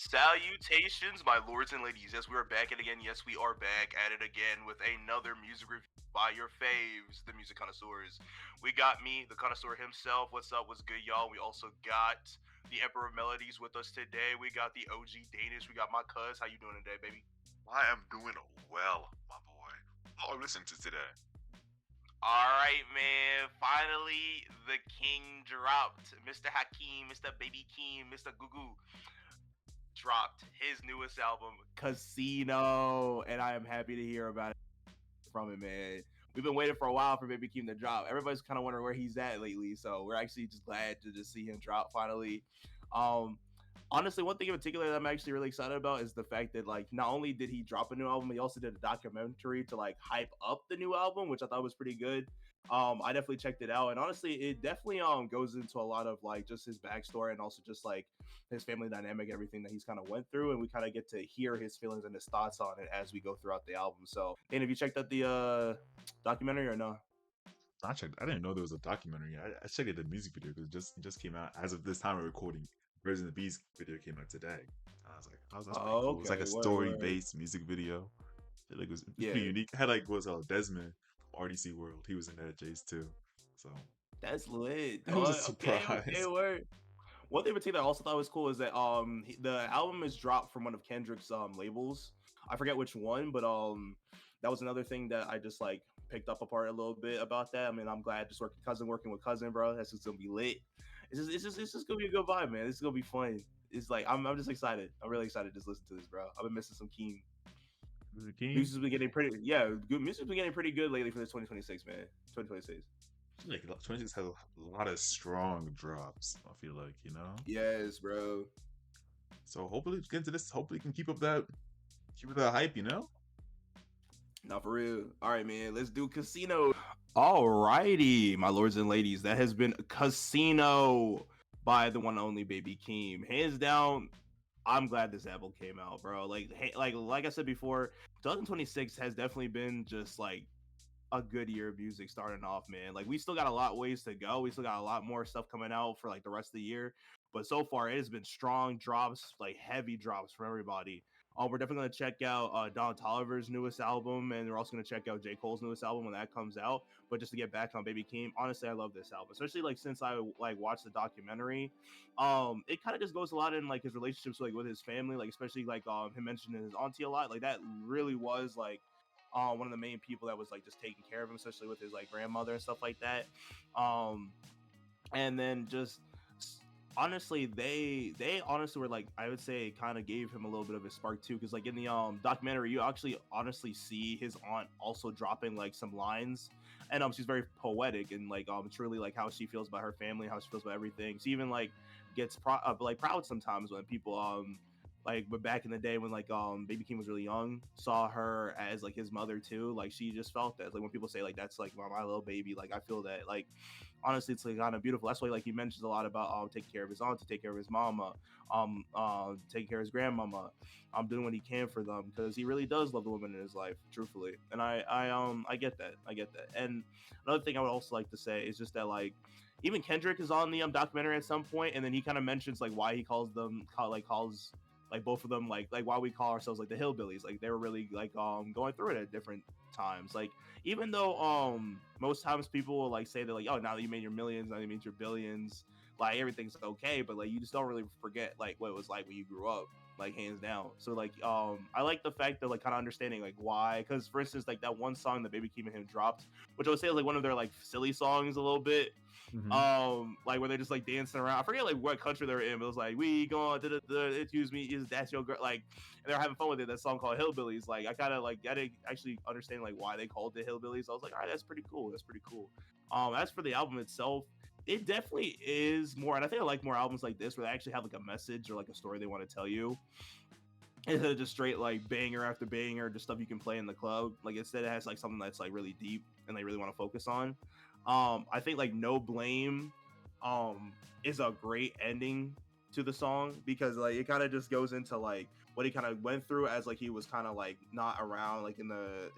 Salutations, my lords and ladies. Yes, we are back at it again. Yes, we are back at it again with another music review by your faves, the music connoisseurs. We got me, the connoisseur himself. What's up? What's good, y'all? We also got the Emperor of Melodies with us today. We got the OG Danish. We got my cuz. How you doing today, baby? I am doing well, my boy. Oh, listen to today. All right, man. Finally, the king dropped. Mr. Hakeem, Mr. Baby Keem, Mr. Gugu dropped his newest album, Casino, and I am happy to hear about it from him, man. We've been waiting for a while for Baby Keem to drop. Everybody's kind of wondering where he's at lately, so we're actually just glad to just see him drop finally. Um, Honestly, one thing in particular that I'm actually really excited about is the fact that like not only did he drop a new album, he also did a documentary to like hype up the new album, which I thought was pretty good. I definitely checked it out, and honestly, it definitely goes into a lot of like just his backstory and also just like his family dynamic, everything that he's kind of went through, and we kind of get to hear his feelings and his thoughts on it as we go throughout the album. So, and have you checked out the documentary or no? I checked. I didn't know there was a documentary. I checked the music video because it just came out as of this time of recording. Birds and the Bees video came out today. I was like, oh, that's pretty Oh, cool. It's like okay, a word. story-based music video. I feel like it was pretty Yeah, unique. It had like what's Desmond from RDC World. He was in that Jace too. So that's lit, it was a dog. Okay, okay, surprise. word. One thing in particular I also thought was cool is that the album is dropped from one of Kendrick's labels. I forget which one, but that was another thing that I just like picked up apart a little bit about that. I mean, I'm glad just working with cousin, bro. That's just gonna be lit. It's just gonna be a good vibe, man. It's gonna be fun. It's like I'm just excited. I'm really excited to just listen to this, bro. I've been missing some Keem. Was it King? Music's been getting pretty, yeah. Good music's been getting pretty good lately for this 2026, man. 2026. I feel like 26 has a lot of strong drops. I feel like Yes, bro. So hopefully get into this. Hopefully, can keep up that hype. Not for real. All right, man. Let's do Casino. All righty, my lords and ladies. That has been Casino by the one and only Baby Keem. Hands down, I'm glad this album came out, bro. Like I said before, 2026 has definitely been just like a good year of music starting off, man. Like we still got a lot of ways to go. We still got a lot more stuff coming out for like the rest of the year. But so far, it has been strong drops, like heavy drops from everybody. We're definitely gonna check out Don Toliver's newest album, and we're also gonna check out J. Cole's newest album when that comes out. But just to get back on Baby Keem, honestly, I love this album, especially like since I like watched the documentary. It kind of just goes a lot in like his relationships like with his family, like especially like him mentioning his auntie a lot. Like that really was like one of the main people that was like just taking care of him, especially with his like grandmother and stuff like that. Um, and then just honestly, they honestly were like I would say kind of gave him a little bit of a spark too, because like in the documentary, you actually honestly see his aunt also dropping like some lines, and she's very poetic and like it's really like how she feels about her family, how she feels about everything. She even like gets like proud sometimes when people but back in the day when like Baby Keem was really young, saw her as like his mother too. Like she just felt that. Like when people say like that's like my little baby, like I feel that. Like honestly, it's like kind of beautiful. That's why like he mentions a lot about taking care of his aunt, to take care of his mama, taking care of his grandmama, doing what he can for them because he really does love the women in his life, truthfully. And I get that. I get that. And another thing I would also like to say is just that like even Kendrick is on the documentary at some point, and then he kind of mentions like why he calls like both of them like why we call ourselves like the hillbillies. Like they were really like going through it at different times. Like even though most times people will like say that like, oh, now that you made your millions, now that you made your billions, like everything's okay, but like you just don't really forget like what it was like when you grew up, like hands down. So like I like the fact that like kind of understanding like why, because for instance like that one song that Baby Keem and him dropped, which I would say is like one of their like silly songs a little bit, Mm-hmm. like where they're just like dancing around. I forget like what country they're in, but it was like we going to the excuse me, is that your girl, like, and they're having fun with it. That song called Hillbillies. Like I kind of like I didn't actually understand like why they called it Hillbillies. I was like, all right, that's pretty cool, that's pretty cool. As for the album itself, it definitely is more, and I think I like more albums like this where they actually have like a message or like a story they want to tell you instead of just straight like banger after banger, just stuff you can play in the club. Like instead it has like something that's like really deep and they really want to focus on. I think like No Blame is a great ending to the song because like it kind of just goes into like what he kind of went through as like he was kind of like not around like in the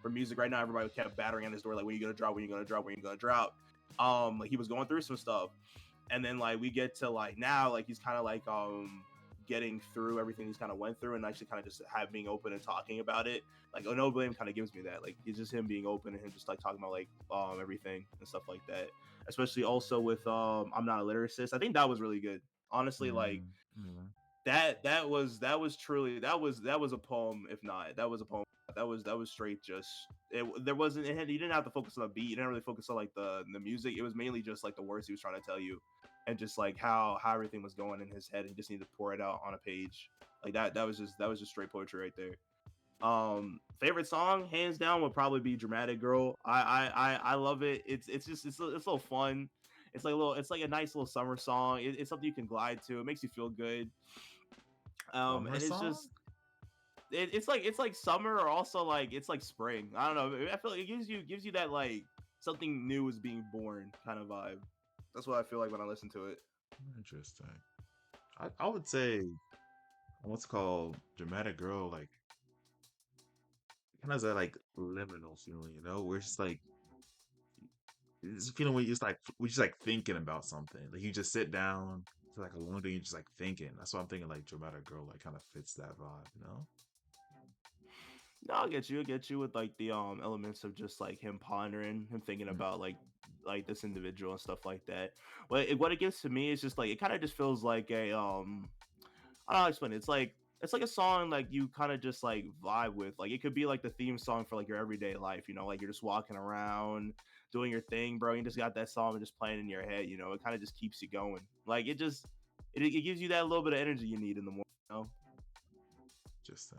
for music right now. Everybody kept battering on his door like, when you gonna drop, when you gonna drop, when you gonna drop. Like he was going through some stuff, and then like we get to like now like he's kind of like getting through everything he's kind of went through, and actually kind of just have being open and talking about it. Like, No Blame kind of gives me that. Like, it's just him being open and him just like talking about like everything and stuff like that. Especially also with I'm Not a Lyricist. I think that was really good. Honestly, like Mm-hmm. that was truly that was a poem. If not, that was a poem. That was straight. Just there wasn't you didn't have to focus on the beat. You didn't really focus on like the music. It was mainly just like the words he was trying to tell you, and just like how everything was going in his head. And he just needed to pour it out on a page. Like that was just straight poetry right there. Favorite song, hands down, would probably be "Dramatic Girl." I love it. It's a little fun. It's like a nice little summer song. It's something you can glide to. It makes you feel good. Summer And it's song? just it's like summer, or also like it's like spring. I don't know. I feel like it gives you that like something new is being born kind of vibe. That's what I feel like when I listen to it. Interesting. I would say what's called Dramatic Girl, like kind of that like liminal feeling, where it's just like it's a feeling where you're just like thinking about something. Like you just sit down for like a long day, you're just like thinking. That's why I'm thinking like Dramatic Girl like kind of fits that vibe. No, I get you with like the elements of just like him pondering, him thinking Mm, about like this individual and stuff like that. What it gives to me is just like it kind of just feels like a I don't know how to explain it. It's like a song like you kind of just like vibe with. Like it could be like the theme song for like your everyday life, like you're just walking around doing your thing, bro. You just got that song just playing in your head, it kind of just keeps you going. Like it gives you that little bit of energy you need in the morning. just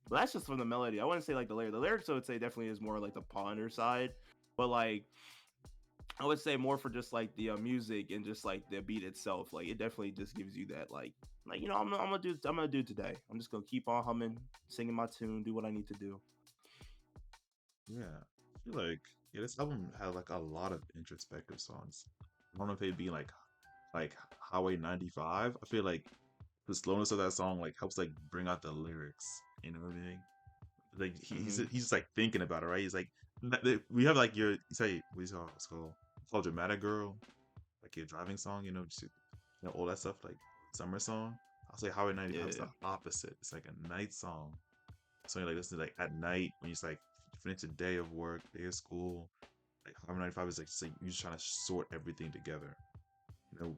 But that's just from the melody. I wouldn't say like the lyrics. The lyrics I would say definitely is more like the ponder side, but like I would say more for just like the music and just like the beat itself. Like it definitely just gives you that like I'm gonna do today. I'm just gonna keep on humming, singing my tune, do what I need to do. yeah. I feel like this album had like a lot of introspective songs. I don't know if they'd be like Highway 95. I feel like the slowness of that song like helps like bring out the lyrics. You know what I mean? Like Hmm. he's just like thinking about it, right? He's like we have like your you say what is it called? It's called Dramatic Girl, like your driving song, just all that stuff, like summer song. I'll say Highway 95 is Yeah, the opposite. It's like a night song. So you like listen to like at night when you just like finish a day of work, day of school. Like Highway 95 is like just like you're just trying to sort everything together.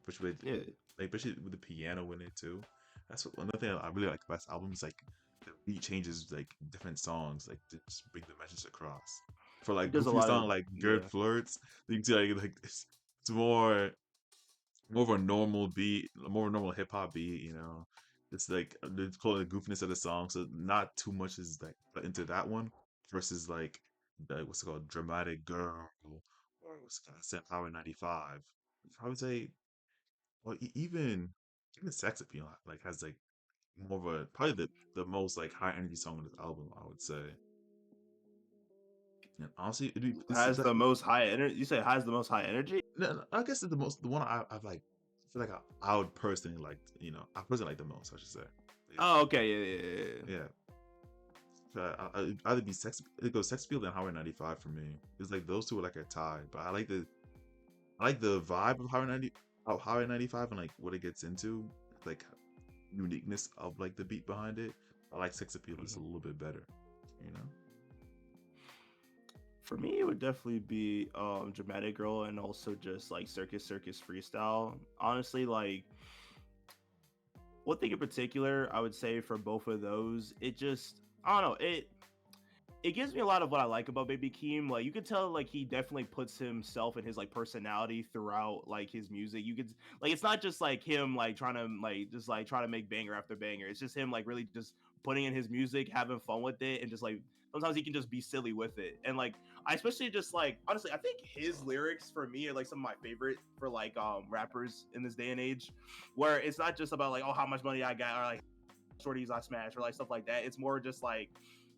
Especially with, yeah. like especially with the piano in it too. That's another thing I really like about this album is like the beat changes like different songs like to just bring the message across. For It like does a goofy lot of song like yeah. Good Flirts, you can see like it's more of a normal beat, more normal hip hop beat. It's like they call it the goofiness of the song, so not too much is like put into that one versus like the what's it called, Dramatic Girl, or what's it called, Set Power 95. I would say, well, even Sex Appeal like has like more of a probably the most like high energy song on this album, I would say. And honestly, it's Has like the most high energy. You say has the most high energy? no, I guess it's the one I've like feel like I would personally like I personally like the most, I should say. Oh, okay, yeah. Yeah. It'd either be it goes Sex Appeal then Highway 95 for me. It's like those two are like a tie, but I like the vibe of Highway 95 and like what it gets into, like uniqueness of like the beat behind it. I like Sex Appeal just a Mhm. little bit better, you know. For me, it would definitely be Dramatic Girl and also just like Circus Freestyle. Honestly, like one thing in particular, I would say for both of those, it just I don't know it gives me a lot of what I like about Baby Keem. Like you could tell like he definitely puts himself and his like personality throughout like his music. You could like it's not just like him like trying to like just like trying to make banger after banger. It's just him like really just putting in his music, having fun with it, and just like sometimes he can just be silly with it. And like I especially just like honestly, I think his lyrics for me are like some of my favorite for like rappers in this day and age, where it's not just about like oh how much money I got or like shorties I smash or like stuff like that. It's more just like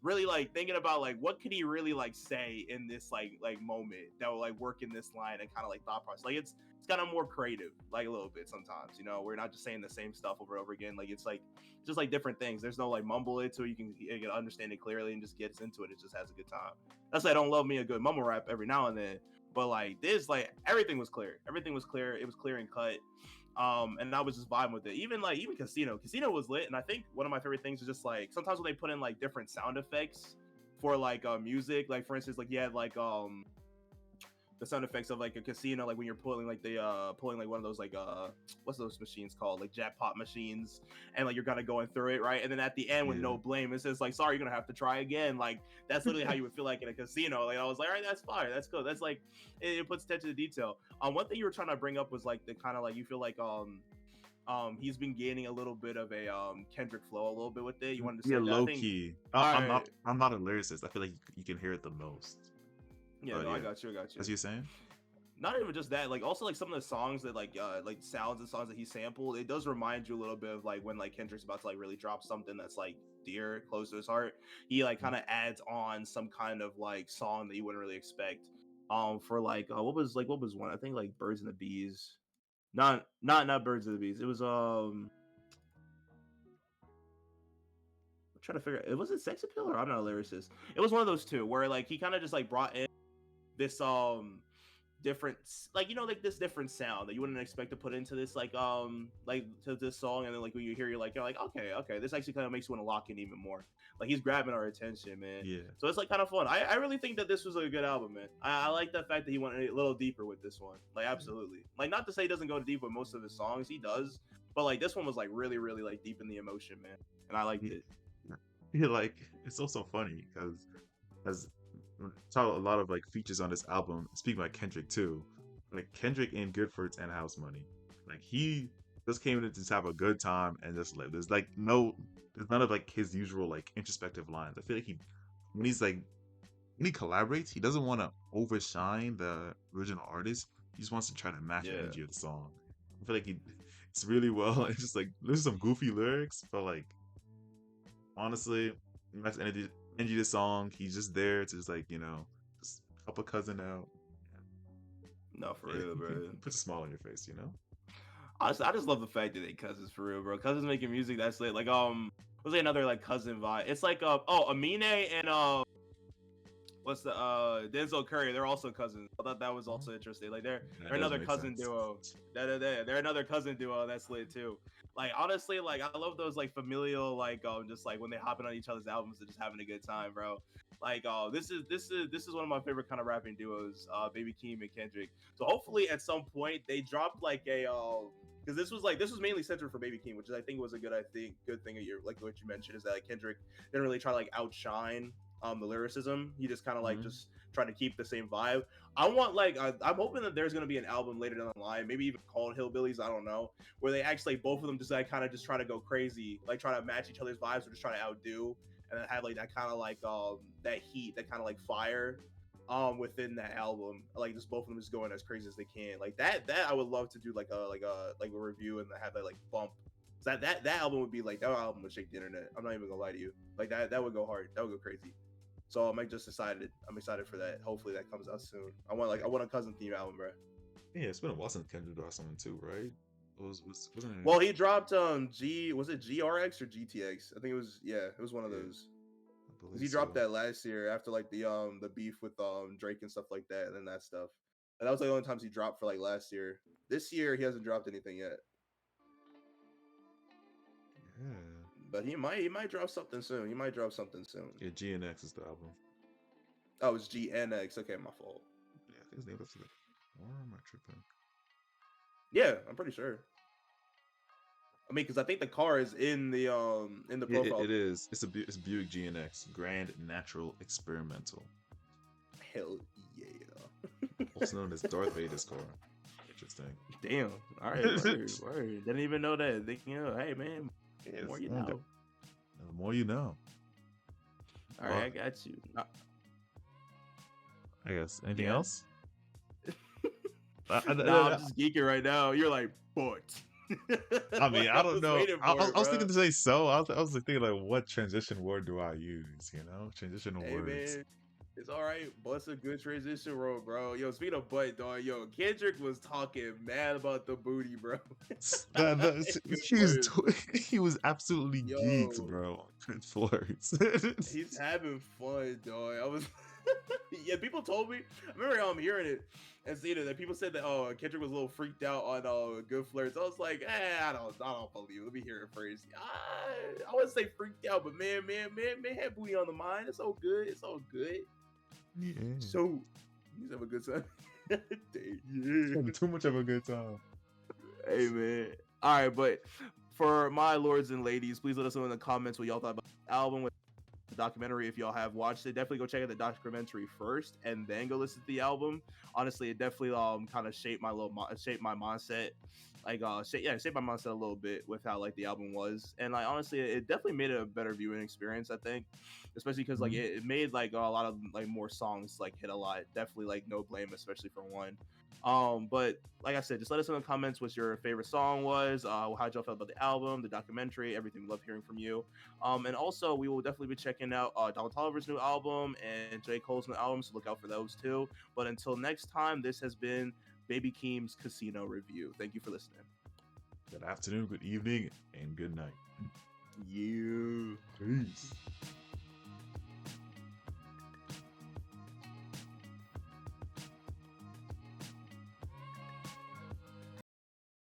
really like thinking about like what could he really like say in this like moment that will like work in this line and kind of like thought process. Like it's kind of more creative, like a little bit sometimes. We're not just saying the same stuff over and over again. Like it's like just like different things. There's no like mumble it so you can understand it clearly and just gets into it. It just has a good time. That's why I don't love me a good mumble rap every now and then. But like this, like everything was clear. Everything was clear. It was clear and cut. And I was just vibing with it. Even Casino was lit, and I think one of my favorite things is just like sometimes when they put in like different sound effects for like music, like for instance, like you had like the sound effects of like a casino, like when you're pulling like pulling like one of those like what's those machines called, like jackpot machines, and like you're kind of going through it, right? And then at the end with Yeah. no blame, it says like, sorry, you're gonna have to try again. Like that's literally how you would feel like in a casino. Like I was like, all right, that's fire, that's cool, that's like it puts attention to detail. One thing you were trying to bring up was like the kind of like you feel like he's been gaining a little bit of a Kendrick flow a little bit with it. You wanted to say Yeah, that? low I think. key. All I'm right. not. I'm not a lyricist. I feel like you can hear it the most. Yeah, But no, I yeah, got you. I got you. as you're saying. Not even just that, like also like some of the songs that like sounds and songs that he sampled, it does remind you a little bit of like when like Kendrick's about to like really drop something that's like dear, close to his heart. He like kind of adds on some kind of like song that you wouldn't really expect. For like what was one? I think like Birds and the Bees. Not Birds and the Bees. It was I'm trying to figure out, it was it Sex Appeal or I'm not a lyricist. It was one of those two where like he kind of just like brought in this different, like like this different sound that you wouldn't expect to put into this like to this song, and then like when you hear you're like okay, this actually kind of makes you want to lock in even more. Like he's grabbing our attention, man. Yeah. So it's like kind of fun. I really think that this was a good album, man. I like the fact that he went a little deeper with this one. Like absolutely. Like not to say he doesn't go deep with most of his songs, he does, but like this one was like really really like deep in the emotion, man, and I liked Yeah. it. Yeah, like it's also funny because as saw a lot of like features on this album. Speaking about Kendrick too, like Kendrick in Good for Its and House Money, like he just came in to just have a good time and just live. There's none of like his usual like introspective lines. I feel like when he's like when he collaborates, he doesn't want to overshine the original artist. He just wants to try to match the Yeah. energy of the song. I feel like it's really well. It's just like there's some goofy lyrics, but like honestly, match the energy of the song. He's just there to just like just help a cousin out. No, for Yeah, real, bro. puts a smile on your face. Honestly, I just love the fact that they cousins for real, bro. Cousins making music that's lit. Like was another like cousin vibe? It's like Amine and what's the Denzel Curry? They're also cousins. I thought that was also interesting. Like That they're does another make cousin sense. duo. They're another cousin duo that's lit too. Like honestly, like I love those like familial like just like when they hopping on each other's albums and just having a good time, bro. Like this is one of my favorite kind of rapping duos, Baby Keem and Kendrick. So hopefully at some point they dropped like a because this was mainly centered for Baby Keem, which is I think was a good thing that you're like what you mentioned is that like, Kendrick didn't really try to like outshine the lyricism. He just kind of like Mhm. just trying to keep the same vibe. I want like I'm hoping that there's gonna be an album later down the line, maybe even called Hillbillies. I don't know, where they actually both of them just like kind of just try to go crazy, like try to match each other's vibes or just try to outdo, and then have like that kind of like that heat, that kind of like fire within that album, like just both of them just going as crazy as they can. Like that I would love to do like a review and have that like bump. That album would be like that album would shake the internet. I'm not even gonna lie to you. Like that would go hard. That would go crazy. So I'm excited for that. Hopefully that comes out soon. I want a cousin theme album, bro. Yeah, it's been a while since Kendrick dropped something too, right? Wasn't it? Well, he dropped was it GRX or GTX? I think it was one of Yeah, those. I Cause believe he dropped so. that last year after like the beef with Drake and stuff like that, and then that stuff. And that was like the only times he dropped for like last year. This year he hasn't dropped anything yet. Yeah, But he might drop something soon. He might drop something soon. yeah. GNX is the album. Oh, it's GNX. Okay, my fault. Yeah, I think his name was like. Or am I tripping? Yeah, I'm pretty sure. I mean, because I think the car is in the Yeah, profile. it is. It's Buick GNX Grand Natural Experimental, Hell yeah. also known as Darth Vader's car. Interesting. Damn. All right. Word. Didn't even know that. Hey man, Yes, the more you okay. know. The more you know. All right, I got you. I guess. Anything Yeah. else? I'm just geeking right now. You're like, but. I mean, I don't know. I was thinking to to say so. I was thinking like, what transition word do I use? Transitional hey, words. man, it's all right. But's a good transition road, bro. Yo, speaking of butt, dog. Yo, Kendrick was talking mad about the booty, bro. He was absolutely geeked, Yo. bro. Flirts. He's having fun, dog. Yeah, people told me. I remember hearing it and seeing it that people said that Kendrick was a little freaked out on Good Flirts. I was like, I don't believe it. Let me hear it first. I wouldn't say freaked out, but man, had booty on the mind. It's all good. It's all good. Yeah. So he's have a good time. Having too much of a good time. Hey man. All right, but for my lords and ladies, please let us know in the comments what y'all thought about the album, with the documentary. If y'all have watched it, definitely go check out the documentary first and then go listen to the album. Honestly, it definitely kind of shaped my mindset, like shaped my mindset a little bit with how like the album was. And like honestly, it definitely made it a better viewing experience, I think, especially because like it made like a lot of like more songs like hit a lot. Definitely like No Blame, especially for one. But like I said, just let us know in the comments what your favorite song was, how'd y'all feel about the album, the documentary, everything. We love hearing from you. And also we will definitely be checking out Donald Toliver's new album and J. Cole's new album, so look out for those too. But until next time, this has been Baby Keem's Casino Review. Thank you for listening. Good afternoon, good evening, and good night. You. Peace.